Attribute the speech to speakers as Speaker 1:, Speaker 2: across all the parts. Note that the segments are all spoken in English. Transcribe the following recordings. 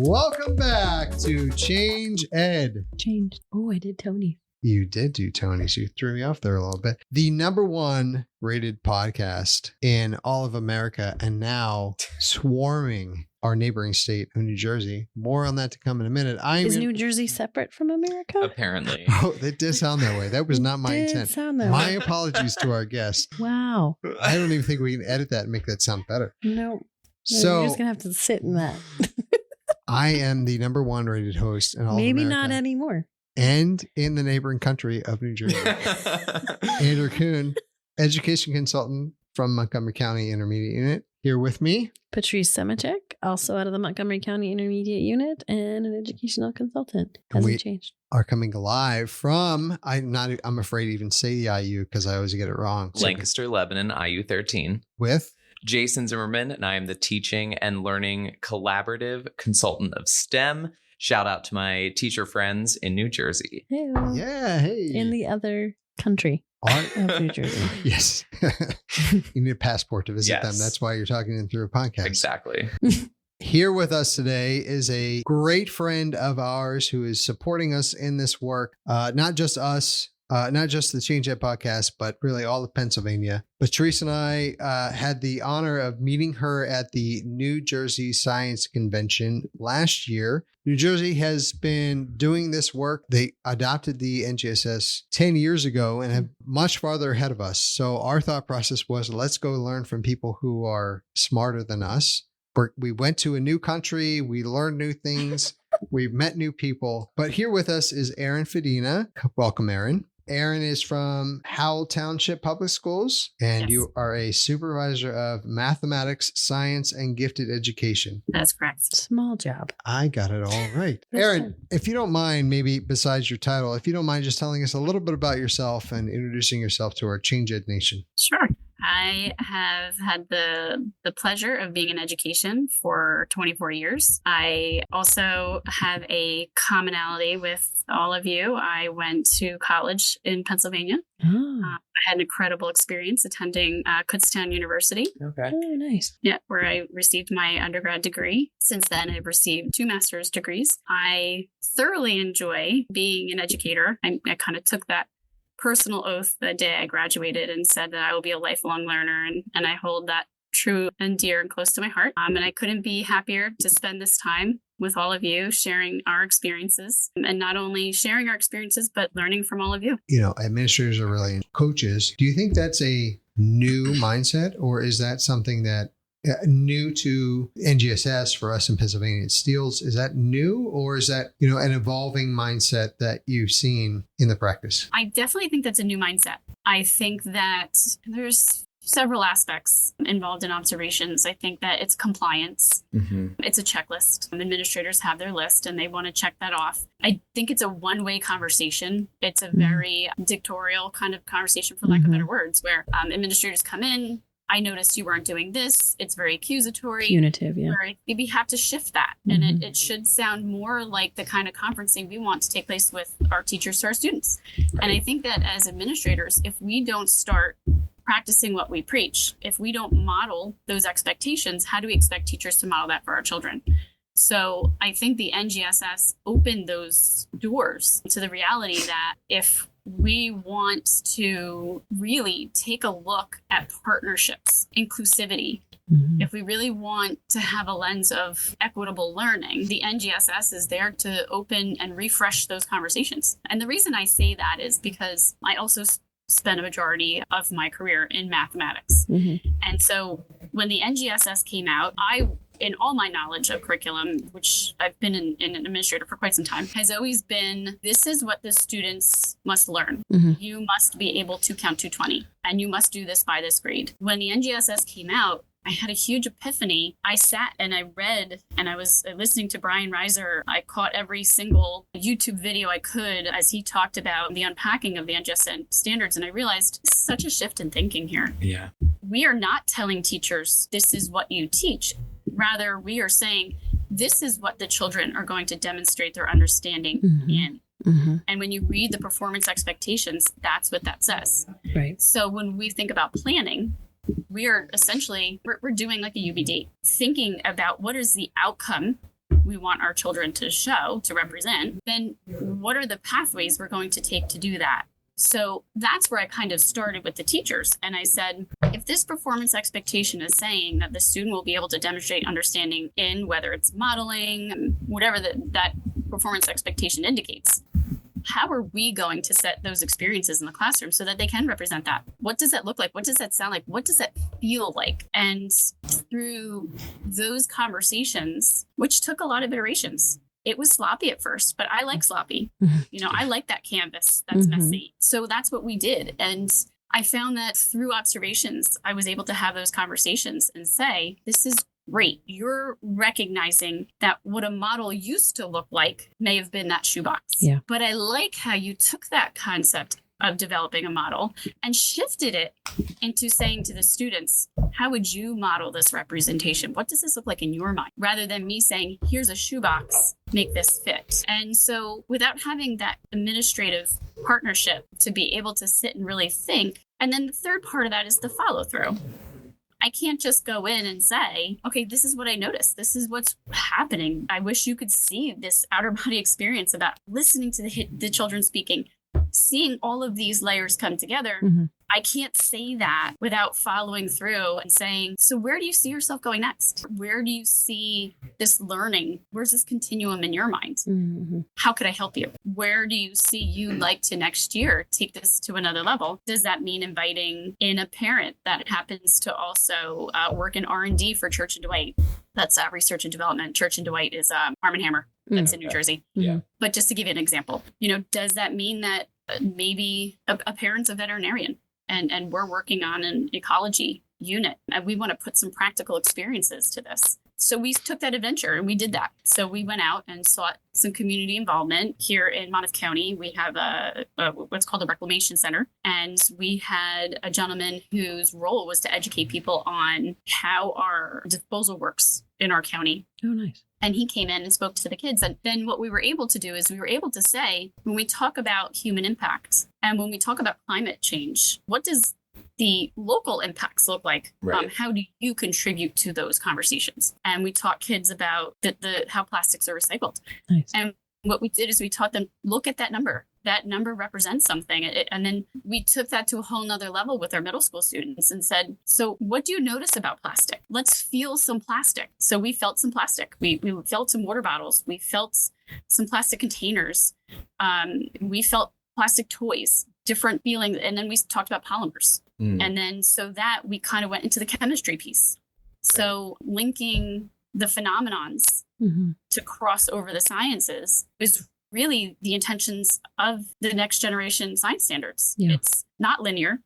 Speaker 1: Welcome back to Change Ed.
Speaker 2: Change. Oh, I did Tony.
Speaker 1: You did do Tony's. You threw me off there a little bit. The number one rated podcast in all of America, and now swarming our neighboring state of New Jersey. More on that to come in a minute.
Speaker 2: Is New Jersey separate from America?
Speaker 3: Apparently.
Speaker 1: Oh, it did sound that way. That was not my intent. My apologies to our guest.
Speaker 2: Wow.
Speaker 1: I don't even think we can edit that and make that sound better.
Speaker 2: No.
Speaker 1: So
Speaker 2: you're just going to have to sit in that.
Speaker 1: I am the number one rated host in all
Speaker 2: Maybe
Speaker 1: of America.
Speaker 2: not anymore.
Speaker 1: And in the neighboring country of New Jersey. Andrew Kuhn, education consultant from Montgomery County Intermediate Unit, here with me.
Speaker 2: Patrice Semachek, also out of the Montgomery County Intermediate Unit and an educational consultant. Hasn't changed.
Speaker 1: Are coming live from, I'm afraid to even say the IU because I always get it wrong.
Speaker 3: Lancaster, Lebanon, IU 13.
Speaker 1: With
Speaker 3: Jason Zimmerman, and I am the teaching and learning collaborative consultant of STEM. Shout out to my teacher friends in New Jersey.
Speaker 2: Hey.
Speaker 1: Yeah, hey.
Speaker 2: In the other country of New Jersey.
Speaker 1: Yes. You need a passport to visit them. That's why you're talking to them through a podcast.
Speaker 3: Exactly.
Speaker 1: Here with us today is a great friend of ours who is supporting us in this work. Not just us, not just the Change Ed podcast, but really all of Pennsylvania. Patrice and I had the honor of meeting her at the New Jersey Science Convention last year. New Jersey has been doing this work. They adopted the NGSS 10 years ago and have much farther ahead of us. So our thought process was, let's go learn from people who are smarter than us. We went to a new country. We learned new things. We've met new people. But here with us is Erin Fedina. Welcome, Erin. Erin is from Howell Township Public Schools, and
Speaker 4: Yes.
Speaker 1: You are a supervisor of mathematics, science, and gifted education.
Speaker 4: That's correct.
Speaker 2: Small job.
Speaker 1: I got it all right. Erin, if you don't mind, maybe besides your title, if you don't mind just telling us a little bit about yourself and introducing yourself to our Change Ed Nation.
Speaker 4: Sure. I have had the pleasure of being in education for 24 years. I also have a commonality with all of you. I went to college in Pennsylvania.
Speaker 2: Oh,
Speaker 4: I had an incredible experience attending Kutztown University.
Speaker 3: Okay.
Speaker 2: oh nice.
Speaker 4: Yeah, where I received my undergrad degree. Since then, I've received 2 master's degrees. I thoroughly enjoy being an educator. I kind of took that personal oath the day I graduated and said that I will be a lifelong learner. And I hold that true and dear and close to my heart. And I couldn't be happier to spend this time with all of you, sharing our experiences, and not only sharing our experiences, but learning from all of you.
Speaker 1: You know, administrators are really coaches. Do you think that's a new mindset, or is that something that new to NGSS for us in Pennsylvania Steels? Is that new, or is that, an evolving mindset that you've seen in the practice?
Speaker 4: I definitely think that's a new mindset. I think that there's several aspects involved in observations. I think that it's compliance.
Speaker 3: Mm-hmm.
Speaker 4: It's a checklist. Administrators have their list and they want to check that off. I think it's a one-way conversation. It's a very dictatorial kind of conversation, for lack of better words, where administrators come in. I noticed you weren't doing this. It's very accusatory.
Speaker 2: Punitive, yeah.
Speaker 4: Where we have to shift that. And it should sound more like the kind of conferencing we want to take place with our teachers to our students.
Speaker 3: Right.
Speaker 4: And I think that as administrators, if we don't start practicing what we preach, if we don't model those expectations, how do we expect teachers to model that for our children? So I think the NGSS opened those doors to the reality that if we want to really take a look at partnerships, inclusivity, if we really want to have a lens of equitable learning, the NGSS is there to open and refresh those conversations. And the reason I say that is because I also spent a majority of my career in mathematics. And so when the NGSS came out, in all my knowledge of curriculum, which I've been an administrator for quite some time, has always been, this is what the students must learn. You must be able to count to 20, and you must do this by this grade. When the NGSS came out, I had a huge epiphany. I sat and I read, and I was listening to Brian Reiser. I caught every single YouTube video I could as he talked about the unpacking of the NGSS standards, and I realized such a shift in thinking here.
Speaker 3: Yeah.
Speaker 4: We are not telling teachers, this is what you teach. Rather, we are saying, this is what the children are going to demonstrate their understanding in. And when you read the performance expectations, that's what that says.
Speaker 2: Right.
Speaker 4: So when we think about planning, we are essentially, we're doing like a UBD, thinking about what is the outcome we want our children to show, to represent, then what are the pathways we're going to take to do that? So that's where I kind of started with the teachers. And I said, if this performance expectation is saying that the student will be able to demonstrate understanding in whether it's modeling, whatever that performance expectation indicates, how are we going to set those experiences in the classroom so that they can represent that? What does that look like? What does that sound like? What does that feel like? And through those conversations, which took a lot of iterations, it was sloppy at first, but I like sloppy. I like that canvas that's messy. So that's what we did. And I found that through observations, I was able to have those conversations and say, this is great. You're recognizing that what a model used to look like may have been that shoebox.
Speaker 2: Yeah.
Speaker 4: But I like how you took that concept of developing a model and shifted it into saying to the students, how would you model this representation? What does this look like in your mind? Rather than me saying, here's a shoebox, make this fit. And so without having that administrative partnership to be able to sit and really think. And then the third part of that is the follow through. I can't just go in and say, okay, this is what I noticed. This is what's happening. I wish you could see this outer body experience about listening to the children speaking, seeing all of these layers come together. I can't say that without following through and saying, so where do you see yourself going next? Where do you see this learning? Where's this continuum in your mind? How could I help you? Where do you see you like to next year take this to another level? Does that mean inviting in a parent that happens to also work in R&D for Church and Dwight? That's research and development. Church and Dwight is Arm & Hammer. That's in New Jersey.
Speaker 3: Yeah.
Speaker 4: But just to give you an example, does that mean that maybe a parent's a veterinarian? And we're working on an ecology unit, and we want to put some practical experiences to this. So we took that adventure and we did that. So we went out and sought some community involvement. Here in Monmouth County, we have what's called a reclamation center. And we had a gentleman whose role was to educate people on how our disposal works in our county.
Speaker 2: Oh, nice.
Speaker 4: And he came in and spoke to the kids. And then what we were able to do is we were able to say, when we talk about human impact and when we talk about climate change, what does the local impacts look like?
Speaker 3: Right.
Speaker 4: How do you contribute to those conversations? And we taught kids about how plastics are recycled.
Speaker 2: Nice.
Speaker 4: And what we did is we taught them, look at that number. That number represents something. And then we took that to a whole nother level with our middle school students and said, so what do you notice about plastic? Let's feel some plastic. So we felt some plastic. We felt some water bottles. We felt some plastic containers. We felt plastic toys, different feelings. And then we talked about polymers. And then so that we kind of went into the chemistry piece. So linking the phenomenons to cross over the sciences is really the intentions of the next generation science standards.
Speaker 2: Yeah.
Speaker 4: It's not linear,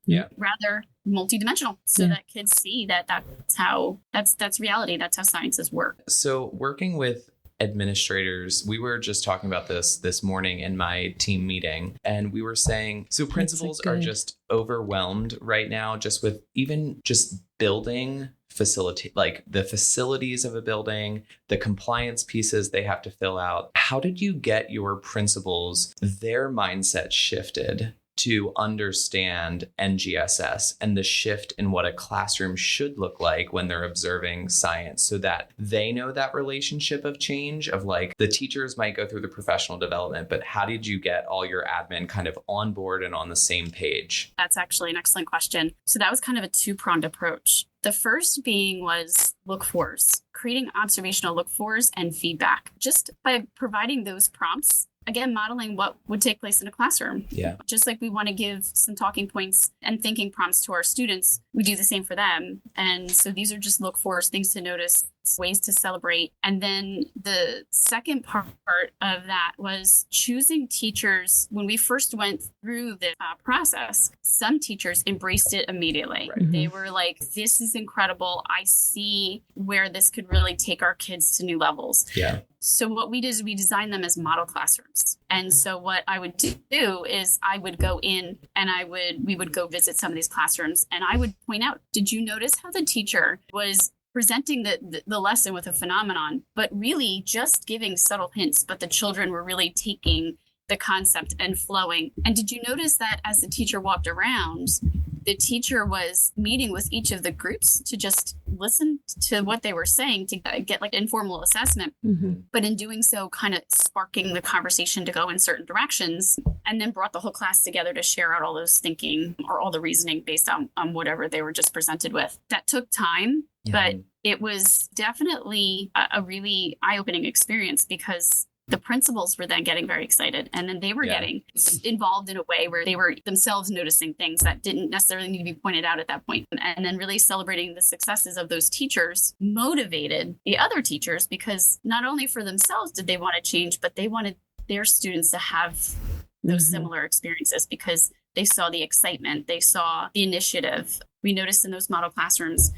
Speaker 4: rather multidimensional, so that kids see that's reality. That's how sciences work.
Speaker 3: So working with administrators, we were just talking about this morning in my team meeting, and we were saying, so principals are just overwhelmed right now, just with even just building facility, like the facilities of a building, the compliance pieces they have to fill out. How did you get your principals, their mindset shifted to understand NGSS and the shift in what a classroom should look like when they're observing science, so that they know that relationship of change of like the teachers might go through the professional development, but how did you get all your admin kind of on board and on the same page?
Speaker 4: That's actually an excellent question. So that was kind of a two-pronged approach. The first being was look-fors, creating observational look-fors and feedback. Just by providing those prompts, again, modeling what would take place in a classroom.
Speaker 3: Yeah.
Speaker 4: Just like we want to give some talking points and thinking prompts to our students, we do the same for them. And so these are just look-fors, things to notice, ways to celebrate. And then the second part of that was choosing teachers. When we first went through the process, some teachers embraced it immediately.
Speaker 3: Right.
Speaker 4: They were like, this is incredible. I see where this could really take our kids to new levels.
Speaker 3: Yeah.
Speaker 4: So what we did is we designed them as model classrooms. And so what I would do is I would go in and we would go visit some of these classrooms, and I would point out, did you notice how the teacher was presenting the lesson with a phenomenon, but really just giving subtle hints, but the children were really taking the concept and flowing? And did you notice that as the teacher walked around, the teacher was meeting with each of the groups to just listen to what they were saying to get like informal assessment. But in doing so, kind of sparking the conversation to go in certain directions, and then brought the whole class together to share out all those thinking or all the reasoning based on whatever they were just presented with. That took time, but it was definitely a really eye-opening experience, because the principals were then getting very excited, and then they were getting involved in a way where they were themselves noticing things that didn't necessarily need to be pointed out at that point. And then really celebrating the successes of those teachers motivated the other teachers, because not only for themselves did they want to change, but they wanted their students to have those similar experiences, because they saw the excitement, they saw the initiative. We noticed in those model classrooms,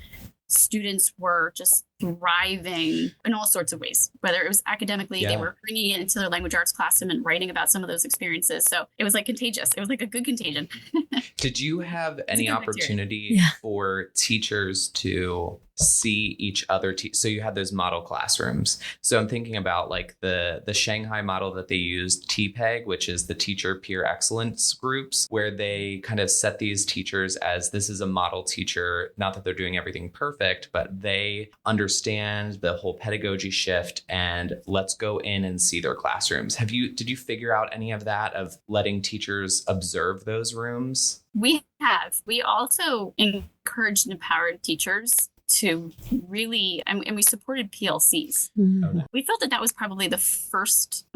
Speaker 4: students were just thriving in all sorts of ways, whether it was academically, they were bringing it into their language arts classroom and writing about some of those experiences. So it was like contagious. It was like a good contagion.
Speaker 3: Did you have any opportunity for teachers to see each other? So you had those model classrooms. So I'm thinking about like the Shanghai model that they used, TPEG, which is the teacher peer excellence groups, where they kind of set these teachers as this is a model teacher, not that they're doing everything perfect, but they understand the whole pedagogy shift, and let's go in and see their classrooms. Did you figure out any of that, of letting teachers observe those rooms?
Speaker 4: We have. We also encouraged and empowered teachers to really, and we supported PLCs. We felt that was probably the first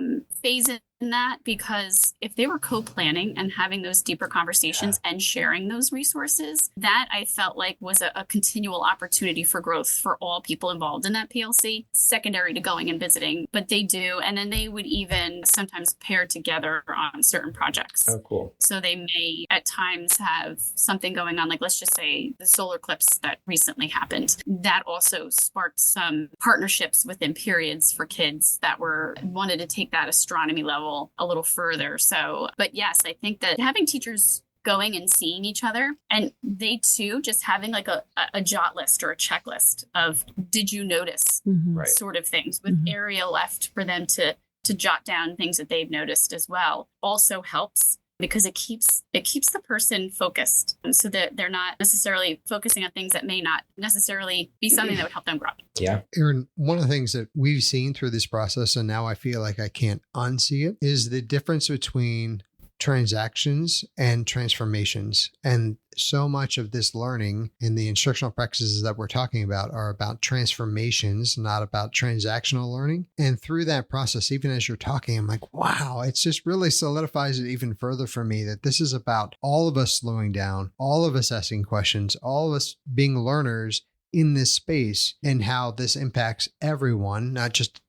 Speaker 4: phase in that, because if they were co-planning and having those deeper conversations and sharing those resources, that I felt like was a continual opportunity for growth for all people involved in that PLC, secondary to going and visiting. But they do, and then they would even sometimes pair together on certain projects.
Speaker 3: Oh, cool.
Speaker 4: So they may at times have something going on, like let's just say the solar eclipse that recently happened. That also sparked some partnerships within periods for kids that wanted to take that astronomy level a little further. So, but yes, I think that having teachers going and seeing each other, and they too just having like a jot list or a checklist of did you notice sort of things, with area left for them to jot down things that they've noticed as well, also helps, because it keeps the person focused, so that they're not necessarily focusing on things that may not necessarily be something that would help them grow.
Speaker 3: Yeah.
Speaker 1: Erin, one of the things that we've seen through this process, and now I feel like I can't unsee it, is the difference between transactions and transformations. And so much of this learning and the instructional practices that we're talking about are about transformations, not about transactional learning. And through that process, even as you're talking, I'm like, wow, it just really solidifies it even further for me that this is about all of us slowing down, all of us asking questions, all of us being learners in this space, and how this impacts everyone, not just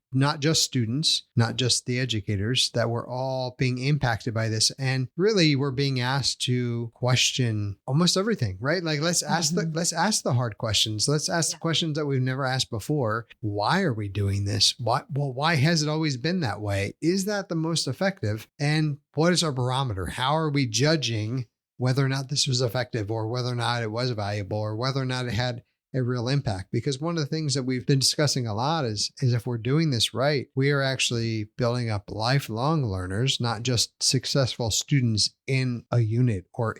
Speaker 1: students, not just the educators, that we're all being impacted by this. And really, we're being asked to question almost everything, right? Like let's ask the hard questions. Let's ask the questions that we've never asked before. Why are we doing this? Why has it always been that way? Is that the most effective? And what is our barometer? How are we judging whether or not this was effective, or whether or not it was valuable, or whether or not it had a real impact? Because one of the things that we've been discussing a lot is if we're doing this right, we are actually building up lifelong learners, not just successful students in a unit or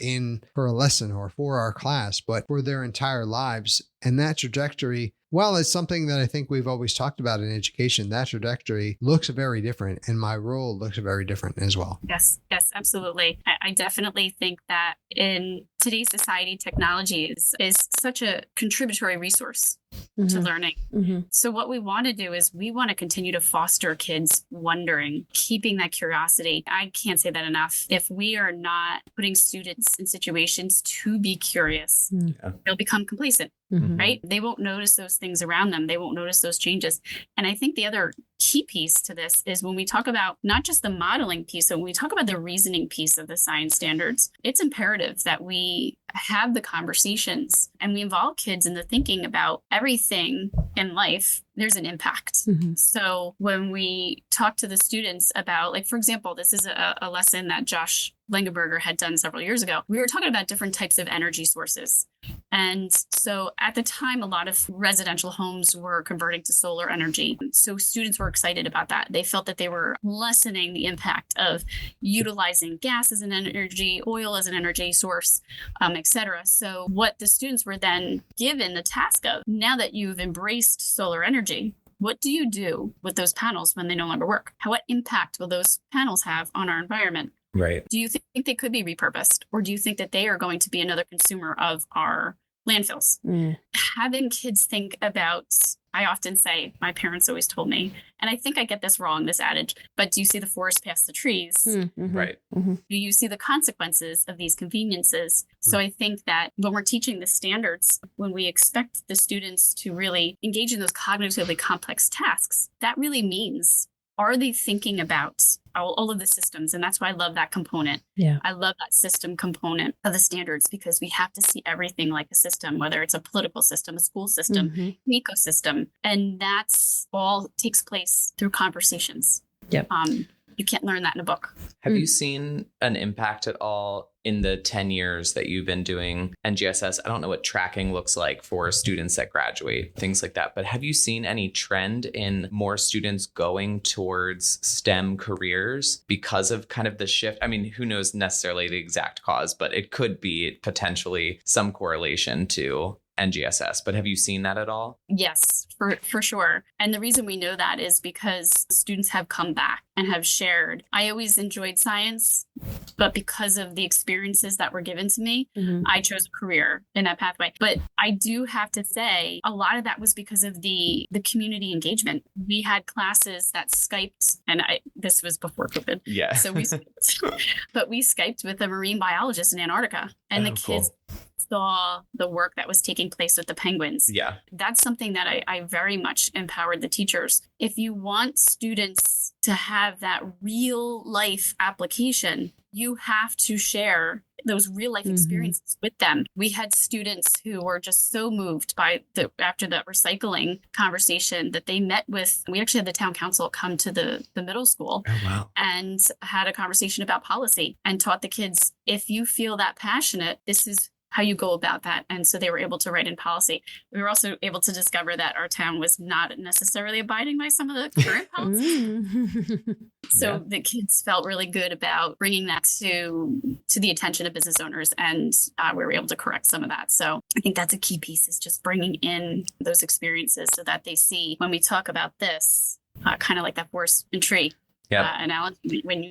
Speaker 1: for a lesson or for our class, but for their entire lives. And that trajectory, well, it's something that I think we've always talked about in education. That trajectory looks very different, and my role looks very different as well.
Speaker 4: Yes, absolutely. I definitely think that in today's society, technology is such a contributory resource to learning. So what we want to do is we want to continue to foster kids wondering, keeping that curiosity. I can't say that enough. If we are not putting students in situations to be curious, they'll become complacent, right? They won't notice those things around them. They won't notice those changes. And I think the other key piece to this is when we talk about not just the modeling piece, so when we talk about the reasoning piece of the science standards, it's imperative that we have the conversations and we involve kids in the thinking about everything in life. There's an impact. So when we talk to the students about, like, for example, this is a lesson that Josh Langenberger had done several years ago. We were talking about different types of energy sources. And so at the time, a lot of residential homes were converting to solar energy. So students were excited about that. They felt that they were lessening the impact of utilizing gas as an energy, oil as an energy source, et cetera. So what the students were then given the task of, now that you've embraced solar energy, what do you do with those panels when they no longer work? What impact will those panels have on our environment?
Speaker 3: Right.
Speaker 4: Do you think they could be repurposed, or do you think that they are going to be another consumer of our landfills? Having kids think about, I often say, my parents always told me, and I think I get this wrong, this adage, but do you see the forest past the trees?
Speaker 3: Right.
Speaker 4: Do you see the consequences of these conveniences? So I think that when we're teaching the standards, when we expect the students to really engage in those cognitively complex tasks, that really means, are they thinking about all of the systems? And that's why I love that component.
Speaker 2: Yeah.
Speaker 4: I love that system component of the standards, because we have to see everything like a system, whether it's a political system, a school system, an ecosystem. And that's all takes place through conversations.
Speaker 2: Yep.
Speaker 4: You can't learn that in a book.
Speaker 3: Have you seen an impact at all in the 10 years that you've been doing NGSS? I don't know what tracking looks like for students that graduate, things like that. But have you seen any trend in more students going towards STEM careers because of kind of the shift? I mean, who knows necessarily the exact cause, but it could be potentially some correlation to NGSS. But have you seen that at all?
Speaker 4: Yes, for sure. And the reason we know that is because students have come back and have shared. I always enjoyed science, but because of the experiences that were given to me, I chose a career in that pathway. But I do have to say, a lot of that was because of the community engagement. We had classes that Skyped, and this was before COVID.
Speaker 3: Yeah.
Speaker 4: So we Skyped with a marine biologist in Antarctica, and the kids saw the work that was taking place with the penguins.
Speaker 3: Yeah.
Speaker 4: That's something that I very much empowered the teachers. If you want students to have that real life application, you have to share those real life experiences with them. We had students who were just so moved by after that recycling conversation that they met with, we actually had the town council come to the middle school and had a conversation about policy and taught the kids, if you feel that passionate, this is how you go about that. And so they were able to write in policy. We were also able to discover that our town was not necessarily abiding by some of the current policies. So the kids felt really good about bringing that to the attention of business owners, and we were able to correct some of that. So I think that's a key piece, is just bringing in those experiences so that they see, when we talk about this, kind of like that forest and tree analogy, when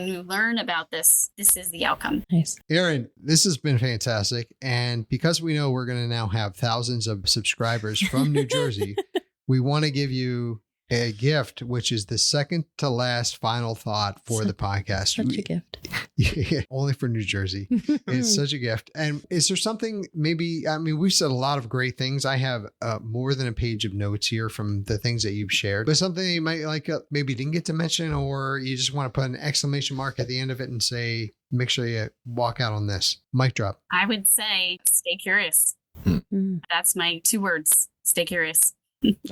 Speaker 4: you learn about this is the outcome.
Speaker 2: Nice.
Speaker 1: Erin, this has been fantastic. And because we know we're going to now have thousands of subscribers from New Jersey, we want to give you a gift, which is the second to last final thought for the podcast.
Speaker 2: Such a gift.
Speaker 1: Only for New Jersey. It's such a gift. And is there something we've said a lot of great things. I have more than a page of notes here from the things that you've shared, but something you might maybe didn't get to mention, or you just want to put an exclamation mark at the end of it and say, make sure you walk out on this. Mic drop.
Speaker 4: I would say, stay curious. That's my 2 words. Stay curious.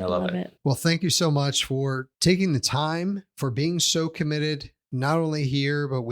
Speaker 3: I love it.
Speaker 1: Well, thank you so much for taking the time, for being so committed, not only here, but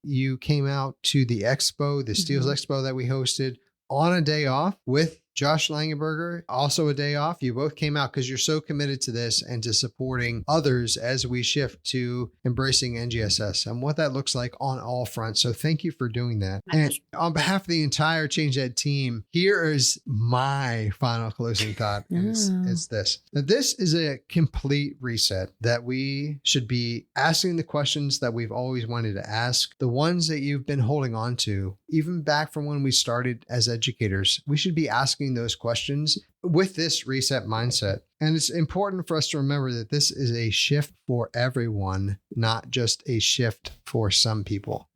Speaker 1: you came out to the expo, the Steels Expo that we hosted on a day off with Josh Langenberger, also a day off. You both came out because you're so committed to this and to supporting others as we shift to embracing NGSS and what that looks like on all fronts. So thank you for doing that. And on behalf of the entire Change Ed team, here is my final closing thought. And it's this. Now, this is a complete reset that we should be asking the questions that we've always wanted to ask, the ones that you've been holding on to, even back from when we started as educators. We should be asking those questions with this reset mindset. And it's important for us to remember that this is a shift for everyone, not just a shift for some people.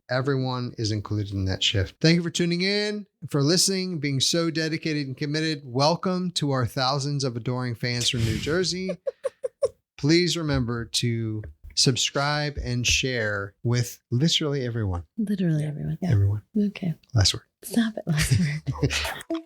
Speaker 1: Everyone is included in that shift. Thank you for tuning in, for listening, being so dedicated and committed. Welcome to our thousands of adoring fans from New Jersey. Please remember to subscribe and share with literally everyone.
Speaker 2: Literally everyone. Yeah.
Speaker 1: Everyone.
Speaker 2: Okay.
Speaker 1: Last word.
Speaker 2: Stop it. Last word.